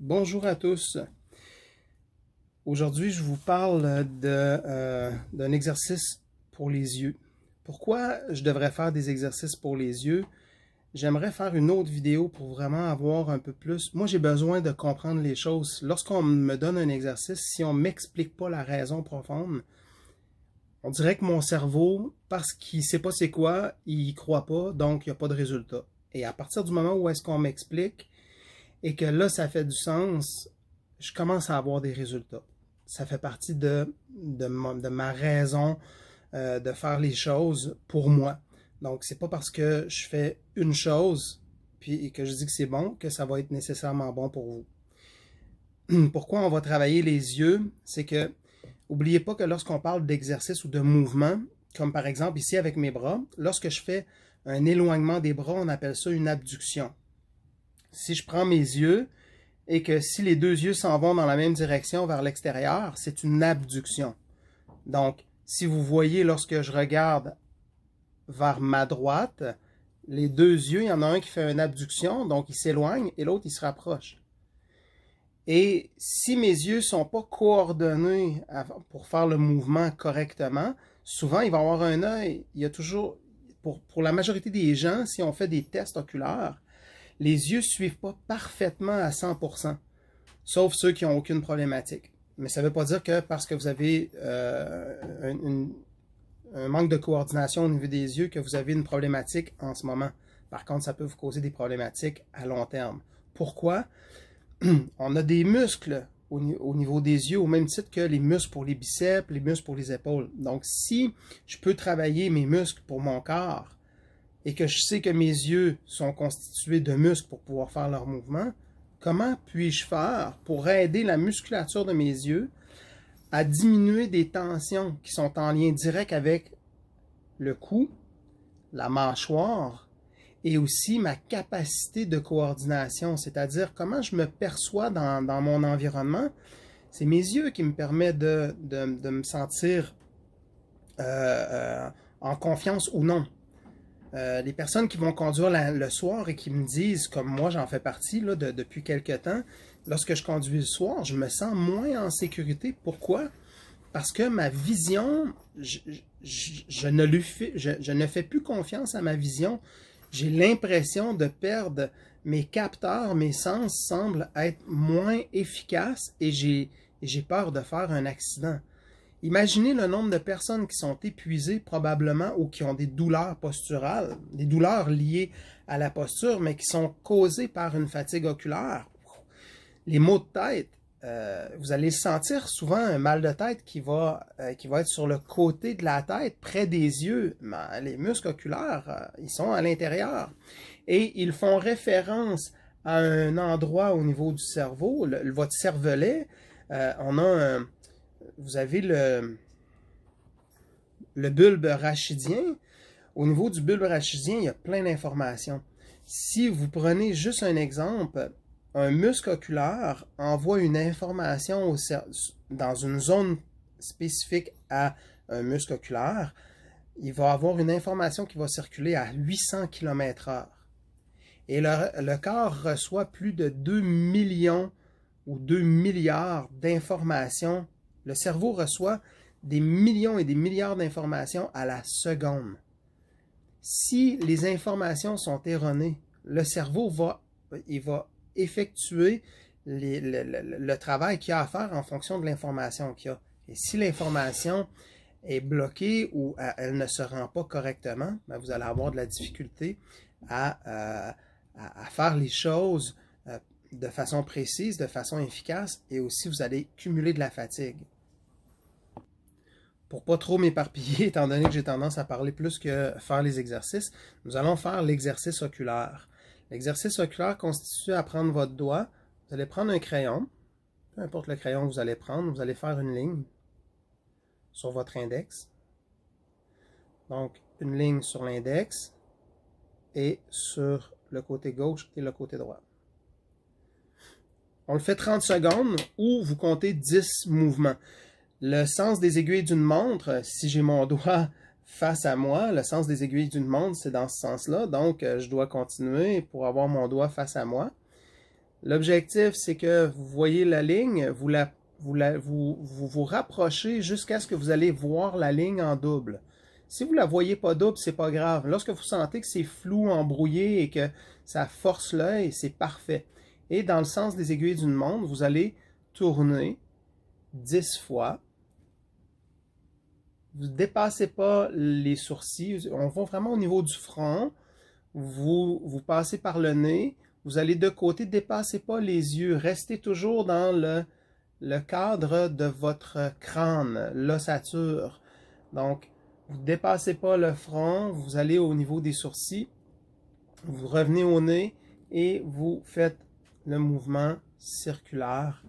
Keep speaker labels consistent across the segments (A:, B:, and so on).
A: Bonjour à tous. Aujourd'hui, je vous parle d'un exercice pour les yeux. Pourquoi je devrais faire des exercices pour les yeux? J'aimerais faire une autre vidéo pour vraiment avoir un peu plus. Moi, j'ai besoin de comprendre les choses. Lorsqu'on me donne un exercice, si on ne m'explique pas la raison profonde, on dirait que mon cerveau, parce qu'il ne sait pas c'est quoi, il y croit pas, donc il n'y a pas de résultat. Et à partir du moment où est-ce qu'on m'explique, et que là, ça fait du sens, je commence à avoir des résultats. Ça fait partie de ma raison de faire les choses pour moi. Donc, c'est pas parce que je fais une chose puis que je dis que c'est bon que ça va être nécessairement bon pour vous. Pourquoi on va travailler les yeux? C'est que, oubliez pas que lorsqu'on parle d'exercice ou de mouvement, comme par exemple ici avec mes bras, lorsque je fais un éloignement des bras, on appelle ça une abduction. Si je prends mes yeux et que si les deux yeux s'en vont dans la même direction vers l'extérieur, c'est une abduction. Donc, si vous voyez lorsque je regarde vers ma droite, les deux yeux, il y en a un qui fait une abduction, donc il s'éloigne, et l'autre, il se rapproche. Et si mes yeux ne sont pas coordonnés pour faire le mouvement correctement, souvent, il va y avoir un œil. Il y a toujours, pour la majorité des gens, si on fait des tests oculaires, les yeux ne suivent pas parfaitement à 100%, sauf ceux qui n'ont aucune problématique. Mais ça ne veut pas dire que parce que vous avez un manque de coordination au niveau des yeux que vous avez une problématique en ce moment. Par contre, ça peut vous causer des problématiques à long terme. Pourquoi? On a des muscles au niveau des yeux au même titre que les muscles pour les biceps, les muscles pour les épaules. Donc, si je peux travailler mes muscles pour mon corps et que je sais que mes yeux sont constitués de muscles pour pouvoir faire leur mouvement, comment puis-je faire pour aider la musculature de mes yeux à diminuer des tensions qui sont en lien direct avec le cou, la mâchoire et aussi ma capacité de coordination, c'est-à-dire comment je me perçois dans mon environnement. C'est mes yeux qui me permettent de me sentir en confiance ou non. Les personnes qui vont conduire le soir et qui me disent, comme moi j'en fais partie là, depuis quelque temps, lorsque je conduis le soir, je me sens moins en sécurité. Pourquoi? Parce que ma vision, je ne fais plus confiance à ma vision. J'ai l'impression de perdre mes capteurs, mes sens semblent être moins efficaces et j'ai peur de faire un accident. Imaginez le nombre de personnes qui sont épuisées probablement ou qui ont des douleurs posturales, des douleurs liées à la posture, mais qui sont causées par une fatigue oculaire. Les maux de tête, vous allez sentir souvent un mal de tête qui va être sur le côté de la tête, près des yeux. Mais les muscles oculaires, ils sont à l'intérieur. Et ils font référence à un endroit au niveau du cerveau, votre cervelet. Vous avez le bulbe rachidien. Au niveau du bulbe rachidien, il y a plein d'informations. Si vous prenez juste un exemple, un muscle oculaire envoie une information dans une zone spécifique à un muscle oculaire. Il va avoir une information qui va circuler à 800 km/h. Et le corps reçoit plus de 2 millions ou 2 milliards d'informations. Le cerveau reçoit des millions et des milliards d'informations à la seconde. Si les informations sont erronées, le cerveau va effectuer le travail qu'il y a à faire en fonction de l'information qu'il y a. Et si l'information est bloquée ou elle ne se rend pas correctement, ben vous allez avoir de la difficulté à faire les choses de façon précise, de façon efficace, et aussi vous allez cumuler de la fatigue. Pour pas trop m'éparpiller, étant donné que j'ai tendance à parler plus que faire les exercices, nous allons faire l'exercice oculaire. L'exercice oculaire consiste à prendre votre doigt, vous allez prendre un crayon, peu importe le crayon que vous allez prendre, vous allez faire une ligne sur votre index. Donc, une ligne sur l'index et sur le côté gauche et le côté droit. On le fait 30 secondes ou vous comptez 10 mouvements. Le sens des aiguilles d'une montre, si j'ai mon doigt face à moi, le sens des aiguilles d'une montre, c'est dans ce sens-là. Donc, je dois continuer pour avoir mon doigt face à moi. L'objectif, c'est que vous voyez la ligne, vous rapprochez jusqu'à ce que vous allez voir la ligne en double. Si vous ne la voyez pas double, c'est pas grave. Lorsque vous sentez que c'est flou, embrouillé et que ça force l'œil, c'est parfait. Et dans le sens des aiguilles d'une montre, vous allez tourner 10 fois. Vous ne dépassez pas les sourcils. On va vraiment au niveau du front. Vous passez par le nez. Vous allez de côté. Ne dépassez pas les yeux. Restez toujours dans le cadre de votre crâne, l'ossature. Donc, vous ne dépassez pas le front. Vous allez au niveau des sourcils. Vous revenez au nez et vous faites le mouvement circulaire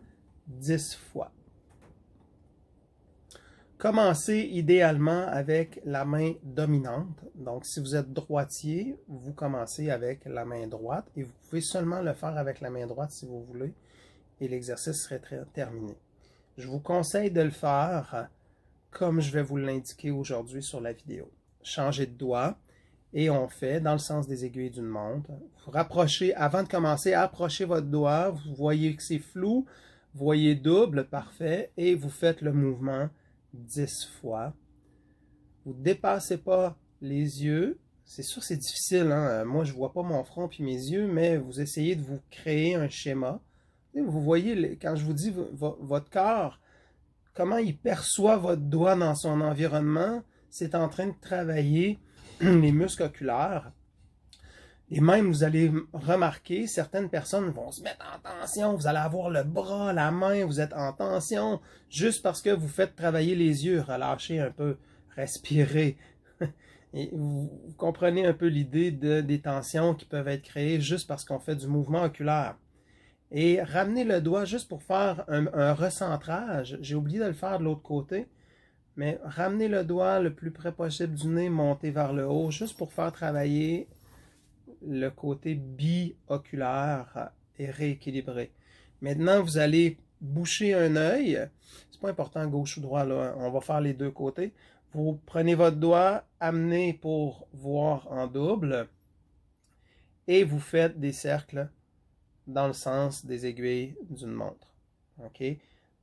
A: 10 fois. Commencez idéalement avec la main dominante. Donc, si vous êtes droitier, vous commencez avec la main droite et vous pouvez seulement le faire avec la main droite si vous voulez et l'exercice serait terminé. Je vous conseille de le faire comme je vais vous l'indiquer aujourd'hui sur la vidéo. Changez de doigt et on fait dans le sens des aiguilles d'une montre. Vous rapprochez, avant de commencer, approchez votre doigt. Vous voyez que c'est flou, vous voyez double, parfait, et vous faites le mouvement 10 fois. Vous ne dépassez pas les yeux. C'est sûr c'est difficile, hein? Moi je ne vois pas mon front puis mes yeux, mais vous essayez de vous créer un schéma. Et vous voyez, quand je vous dis votre corps, comment il perçoit votre doigt dans son environnement, c'est en train de travailler les muscles oculaires. Et même, vous allez remarquer, certaines personnes vont se mettre en tension, vous allez avoir le bras, la main, vous êtes en tension, juste parce que vous faites travailler les yeux, relâchez un peu, respirez. Et vous comprenez un peu l'idée des tensions qui peuvent être créées juste parce qu'on fait du mouvement oculaire. Et ramenez le doigt juste pour faire un recentrage. J'ai oublié de le faire de l'autre côté. Mais ramenez le doigt le plus près possible du nez, montez vers le haut, juste pour faire travailler le côté bioculaire et rééquilibré. Maintenant, vous allez boucher un œil. C'est pas important gauche ou droit, là. On va faire les deux côtés. Vous prenez votre doigt, amenez pour voir en double et vous faites des cercles dans le sens des aiguilles d'une montre. OK?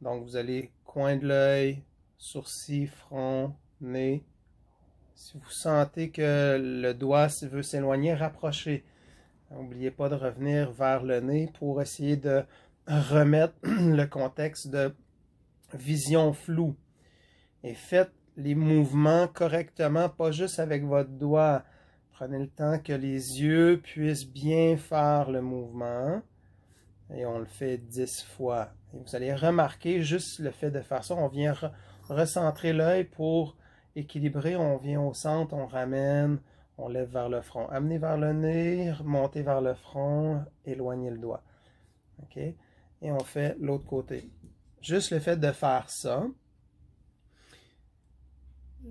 A: Donc, vous allez coin de l'œil, sourcils, front, nez. Si vous sentez que le doigt veut s'éloigner, rapprochez. N'oubliez pas de revenir vers le nez pour essayer de remettre le contexte de vision floue. Et faites les mouvements correctement, pas juste avec votre doigt. Prenez le temps que les yeux puissent bien faire le mouvement. Et on le fait 10 fois. Et vous allez remarquer juste le fait de faire ça. On vient recentrer l'œil pour équilibrer. On vient au centre, on ramène, on lève vers le front. Amenez vers le nez, montez vers le front, éloignez le doigt. OK? Et on fait l'autre côté. Juste le fait de faire ça,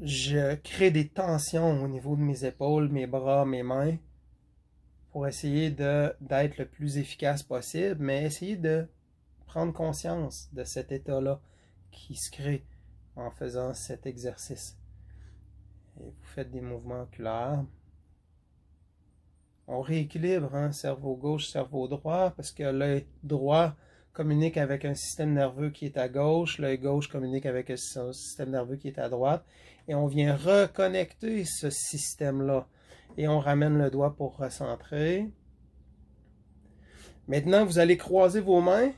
A: je crée des tensions au niveau de mes épaules, mes bras, mes mains, pour essayer d'être le plus efficace possible, mais essayer de prendre conscience de cet état-là qui se crée en faisant cet exercice. Et vous faites des mouvements oculaires. On rééquilibre, hein, cerveau gauche, cerveau droit, parce que l'œil droit communique avec un système nerveux qui est à gauche, l'œil gauche communique avec un système nerveux qui est à droite, et on vient reconnecter ce système-là. Et on ramène le doigt pour recentrer. Maintenant, vous allez croiser vos mains,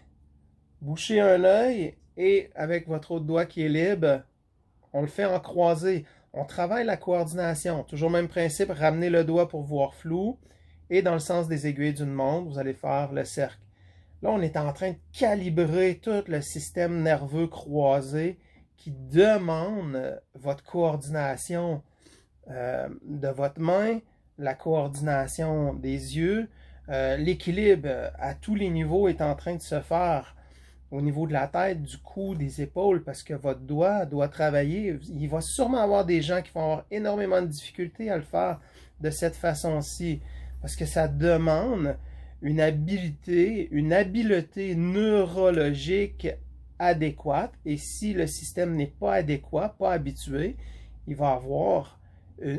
A: boucher un œil, et avec votre autre doigt qui est libre, on le fait en croisé. On travaille la coordination. Toujours le même principe, ramenez le doigt pour voir flou. Et dans le sens des aiguilles d'une montre, vous allez faire le cercle. Là, on est en train de calibrer tout le système nerveux croisé qui demande votre coordination de votre main, la coordination des yeux. L'équilibre à tous les niveaux est en train de se faire au niveau de la tête, du cou, des épaules, parce que votre doigt doit travailler. Il va sûrement avoir des gens qui vont avoir énormément de difficultés à le faire de cette façon-ci, parce que ça demande une habileté neurologique adéquate, et si le système n'est pas adéquat, pas habitué, il va avoir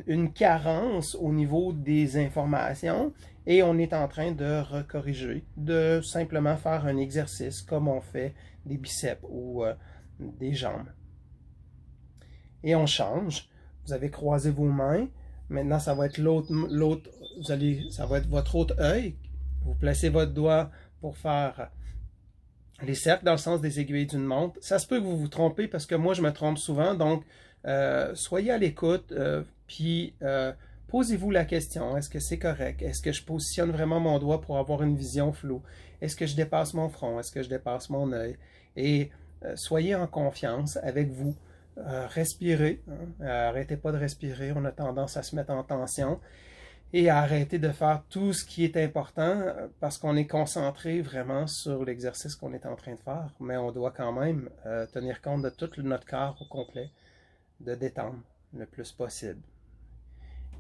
A: une carence au niveau des informations et on est en train de recorriger, de simplement faire un exercice comme on fait des biceps ou des jambes. Et on change. Vous avez croisé vos mains. Maintenant, ça va être ça va être votre autre œil. Vous placez votre doigt pour faire les cercles dans le sens des aiguilles d'une montre. Ça se peut que vous vous trompez parce que moi, je me trompe souvent. Donc, soyez à l'écoute, puis posez-vous la question. Est-ce que c'est correct? Est-ce que je positionne vraiment mon doigt pour avoir une vision floue? Est-ce que je dépasse mon front? Est-ce que je dépasse mon œil? Et soyez en confiance avec vous. Respirez. Hein? Arrêtez pas de respirer. On a tendance à se mettre en tension. Et à arrêter de faire tout ce qui est important parce qu'on est concentré vraiment sur l'exercice qu'on est en train de faire. Mais on doit quand même tenir compte de tout notre corps au complet, de détendre le plus possible.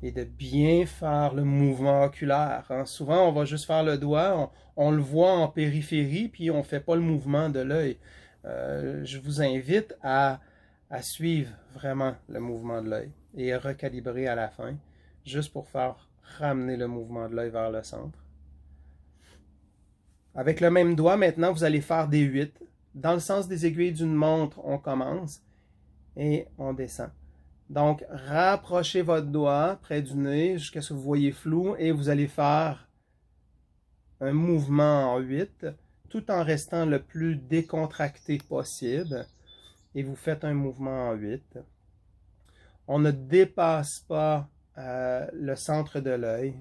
A: Et de bien faire le mouvement oculaire. Hein. Souvent, on va juste faire le doigt, on le voit en périphérie, puis on ne fait pas le mouvement de l'œil. Je vous invite à suivre vraiment le mouvement de l'œil et à recalibrer à la fin, juste pour faire ramener le mouvement de l'œil vers le centre. Avec le même doigt, maintenant, vous allez faire des 8. Dans le sens des aiguilles d'une montre, on commence et on descend. Donc, rapprochez votre doigt près du nez jusqu'à ce que vous voyez flou et vous allez faire un mouvement en 8 tout en restant le plus décontracté possible. Et vous faites un mouvement en 8. On ne dépasse pas le centre de l'œil.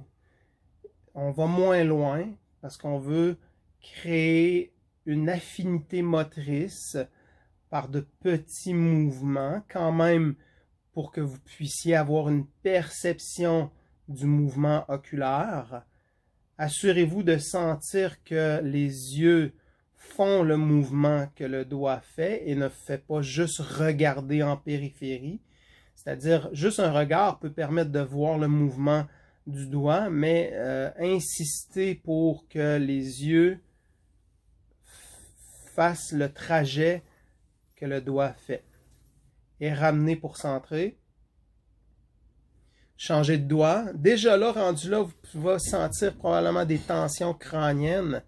A: On va moins loin parce qu'on veut créer une affinité motrice par de petits mouvements, quand même pour que vous puissiez avoir une perception du mouvement oculaire. Assurez-vous de sentir que les yeux font le mouvement que le doigt fait et ne fait pas juste regarder en périphérie. C'est-à-dire, juste un regard peut permettre de voir le mouvement du doigt, mais insister pour que les yeux fassent le trajet que le doigt fait. Et ramener pour centrer. Changer de doigt. Déjà là, rendu là, vous pouvez sentir probablement des tensions crâniennes.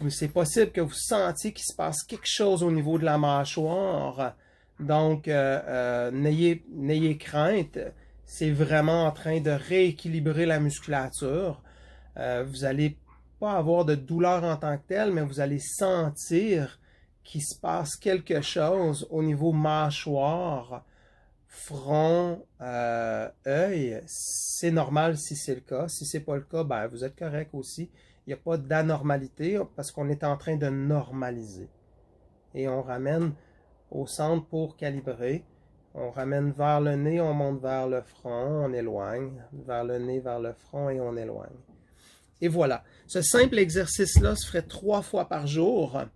A: C'est possible que vous sentiez qu'il se passe quelque chose au niveau de la mâchoire. Donc, n'ayez crainte. C'est vraiment en train de rééquilibrer la musculature. Vous n'allez pas avoir de douleur en tant que telle, mais vous allez sentir qu'il se passe quelque chose au niveau mâchoire, front, œil. C'est normal si c'est le cas. Si ce n'est pas le cas, ben, vous êtes correct aussi. Il n'y a pas d'anormalité parce qu'on est en train de normaliser. Et on ramène au centre pour calibrer. On ramène vers le nez, on monte vers le front, on éloigne. Vers le nez, vers le front et on éloigne. Et voilà. Ce simple exercice-là se ferait 3 fois par jour.